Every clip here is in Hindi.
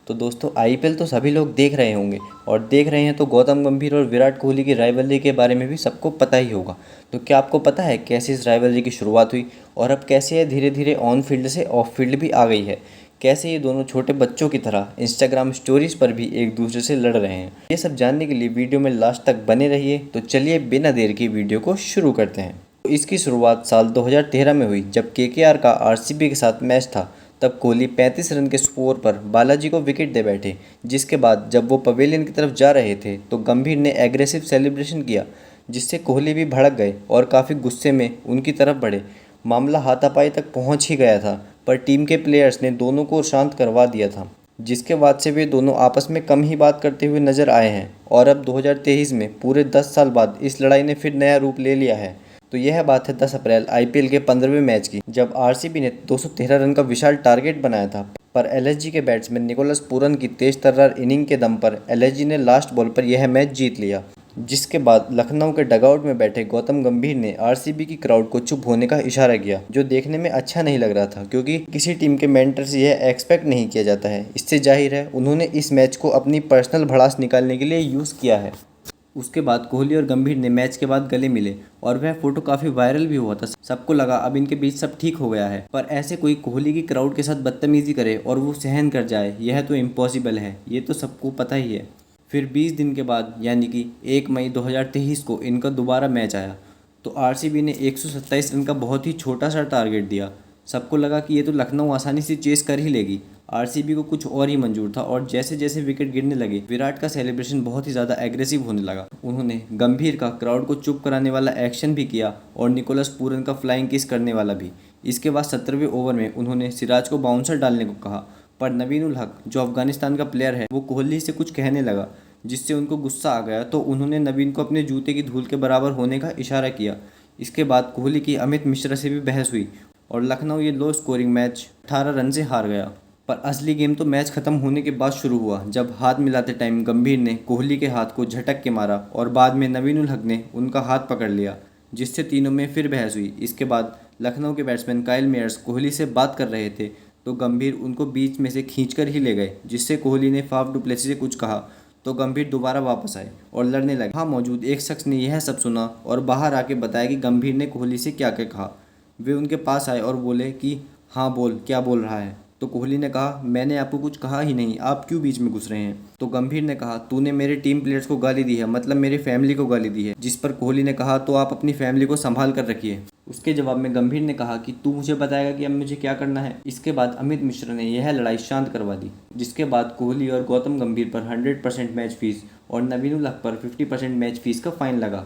तो दोस्तों आईपीएल तो सभी लोग देख रहे होंगे और देख रहे हैं तो गौतम गंभीर और विराट कोहली की राइवलरी के बारे में भी सबको पता ही होगा। तो क्या आपको पता है कैसे इस राइवलरी की शुरुआत हुई और अब कैसे यह धीरे धीरे ऑन फील्ड से ऑफ फील्ड भी आ गई है? कैसे ये दोनों छोटे बच्चों की तरह इंस्टाग्राम स्टोरीज पर भी एक दूसरे से लड़ रहे हैं? ये सब जानने के लिए वीडियो में लास्ट तक बने रहिए। तो चलिए बिना देर की वीडियो को शुरू करते हैं। तो इसकी शुरुआत साल 2013 में हुई जब केकेआर का आरसीबी के साथ मैच था। तब कोहली 35 रन के स्कोर पर बालाजी को विकेट दे बैठे, जिसके बाद जब वो पवेलियन की तरफ जा रहे थे तो गंभीर ने एग्रेसिव सेलिब्रेशन किया, जिससे कोहली भी भड़क गए और काफ़ी गुस्से में उनकी तरफ बढ़े। मामला हाथापाई तक पहुंच ही गया था, पर टीम के प्लेयर्स ने दोनों को शांत करवा दिया था, जिसके बाद से वे दोनों आपस में कम ही बात करते हुए नजर आए हैं। और अब 2023 में पूरे 10 साल बाद इस लड़ाई ने फिर नया रूप ले लिया है। तो यह बात है 10 अप्रैल आईपीएल के 15वें मैच की, जब आरसीबी ने 213 रन का विशाल टारगेट बनाया था, पर एलएसजी के बैट्समैन निकोलस पूरन की तेज तर्रार इनिंग के दम पर एलएसजी ने लास्ट बॉल पर यह मैच जीत लिया। जिसके बाद लखनऊ के डगआउट में बैठे गौतम गंभीर ने आरसीबी की क्राउड को चुप होने का इशारा किया, जो देखने में अच्छा नहीं लग रहा था, क्योंकि किसी टीम के मेंटर से यह एक्सपेक्ट नहीं किया जाता है। इससे जाहिर है उन्होंने इस मैच को अपनी पर्सनल भड़ास निकालने के लिए यूज़ किया है। उसके बाद कोहली और गंभीर ने मैच के बाद गले मिले और वह फोटो काफ़ी वायरल भी हुआ था। सबको लगा अब इनके बीच सब ठीक हो गया है, पर ऐसे कोई कोहली की क्राउड के साथ बदतमीजी करे और वो सहन कर जाए, यह तो इम्पॉसिबल है, ये तो सबको पता ही है। फिर 20 दिन के बाद यानी कि 1 मई 2023 को इनका दोबारा मैच आया, तो आरसीबी ने 127 रन का बहुत ही छोटा सा टारगेट दिया। सबको लगा कि ये तो लखनऊ आसानी से चेस कर ही लेगी। आरसीबी को कुछ और ही मंजूर था और जैसे जैसे विकेट गिरने लगे विराट का सेलिब्रेशन बहुत ही ज़्यादा एग्रेसिव होने लगा। उन्होंने गंभीर का क्राउड को चुप कराने वाला एक्शन भी किया और निकोलस पूरन का फ्लाइंग किस करने वाला भी। इसके बाद 17वें ओवर में उन्होंने सिराज को बाउंसर डालने को कहा, पर नवीन उल हक जो अफगानिस्तान का प्लेयर है वो कोहली से कुछ कहने लगा, जिससे उनको गुस्सा आ गया, तो उन्होंने नवीन को अपने जूते की धूल के बराबर होने का इशारा किया। इसके बाद कोहली की अमित मिश्रा से भी बहस हुई और लखनऊ ये लो स्कोरिंग मैच 18 रन से हार गया। पर असली गेम तो मैच खत्म होने के बाद शुरू हुआ, जब हाथ मिलाते टाइम गंभीर ने कोहली के हाथ को झटक के मारा और बाद में नवीन उल हक ने उनका हाथ पकड़ लिया, जिससे तीनों में फिर बहस हुई। इसके बाद लखनऊ के बैट्समैन काइल मेयर्स कोहली से बात कर रहे थे, तो गंभीर उनको बीच में से खींचकर ही ले गए, जिससे कोहली ने फाफ डु प्लेसी से कुछ कहा, तो गंभीर दोबारा वापस आए और लड़ने लगे। वहाँ मौजूद एक शख्स ने यह सब सुना और बाहर आके बताया कि गंभीर ने कोहली से क्या क्या कहा। वे उनके पास आए और बोले कि हाँ बोल, क्या बोल रहा है? तो कोहली ने कहा, मैंने आपको कुछ कहा ही नहीं, आप क्यों बीच में घुस रहे हैं? तो गंभीर ने कहा, तूने मेरे टीम प्लेयर्स को गाली दी है, मतलब मेरी फैमिली को गाली दी है। जिस पर कोहली ने कहा, तो आप अपनी फैमिली को संभाल कर रखिए। उसके जवाब में गंभीर ने कहा कि तू मुझे बताएगा कि अब मुझे क्या करना है। इसके बाद अमित मिश्रा ने यह लड़ाई शांत करवा दी, जिसके बाद कोहली और गौतम गंभीर पर 100% मैच फीस और नवीन उल हक पर 50% मैच फीस का फाइन लगा।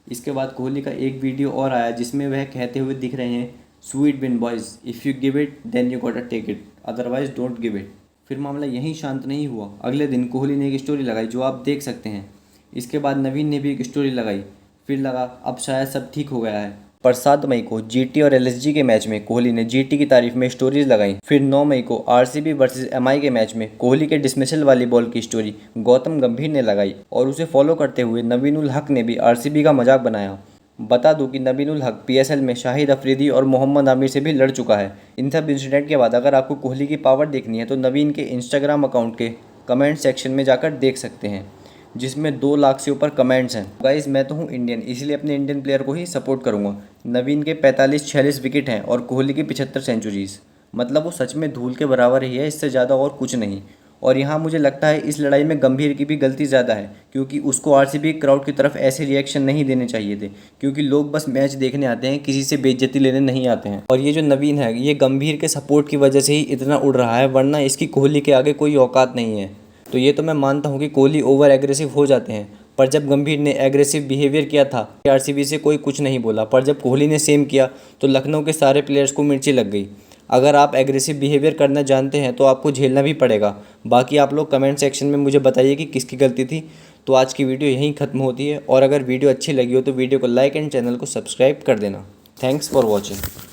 इसके बाद कोहली का एक वीडियो और आया, जिसमें वह कहते हुए दिख रहे हैं, sweet win boys, if you give it then you gotta take it, otherwise don't give it. फिर मामला यहीं शांत नहीं हुआ। अगले दिन कोहली ने एक स्टोरी लगाई जो आप देख सकते हैं। इसके बाद नवीन ने भी एक स्टोरी लगाई। फिर लगा अब शायद सब ठीक हो गया है। पर 7 मई को जीटी और एलएसजी के मैच में कोहली ने जीटी की तारीफ में स्टोरीज लगाई। फिर 9 मई को आरसीबी वर्सेस एमआई के मैच में कोहली के डिसमिसल वाली बॉल की स्टोरी गौतम गंभीर ने लगाई और उसे फॉलो करते हुए नवीन उल हक ने भी आरसीबी का मजाक बनाया। बता दूं कि नवीन उल हक पीएसएल में शाहिद अफरीदी और मोहम्मद आमिर से भी लड़ चुका है। इन सब इंसिडेंट के बाद अगर आपको कोहली की पावर देखनी है तो नवीन के इंस्टाग्राम अकाउंट के कमेंट सेक्शन में जाकर देख सकते हैं, जिसमें 2 लाख से ऊपर कमेंट्स हैं। गाइस मैं तो हूँ इंडियन, इसलिए अपने इंडियन प्लेयर को ही सपोर्ट करूँगा। नवीन के 45-46 विकेट हैं और कोहली की 75 सेंचुरीज, मतलब वो सच में धूल के बराबर ही है, इससे ज़्यादा और कुछ नहीं। और यहाँ मुझे लगता है इस लड़ाई में गंभीर की भी गलती ज़्यादा है, क्योंकि उसको आरसीबी क्राउड की तरफ ऐसे रिएक्शन नहीं देने चाहिए थे, क्योंकि लोग बस मैच देखने आते हैं, किसी से बेइज्जती लेने नहीं आते हैं। और ये जो नवीन है ये गंभीर के सपोर्ट की वजह से ही इतना उड़ रहा है, वरना इसकी कोहली के आगे कोई औकात नहीं है। तो ये तो मैं मानता हूँ कि कोहली ओवर एग्रेसिव हो जाते हैं, पर जब गंभीर ने एग्रेसिव बिहेवियर किया था आरसीबी से कोई कुछ नहीं बोला, पर जब कोहली ने सेम किया तो लखनऊ के सारे प्लेयर्स को मिर्ची लग गई। अगर आप एग्रेसिव बिहेवियर करना जानते हैं तो आपको झेलना भी पड़ेगा। बाकी आप लोग कमेंट सेक्शन में मुझे बताइए कि किसकी गलती थी। तो आज की वीडियो यहीं ख़त्म होती है, और अगर वीडियो अच्छी लगी हो तो वीडियो को लाइक एंड चैनल को सब्सक्राइब कर देना। Thanks for watching.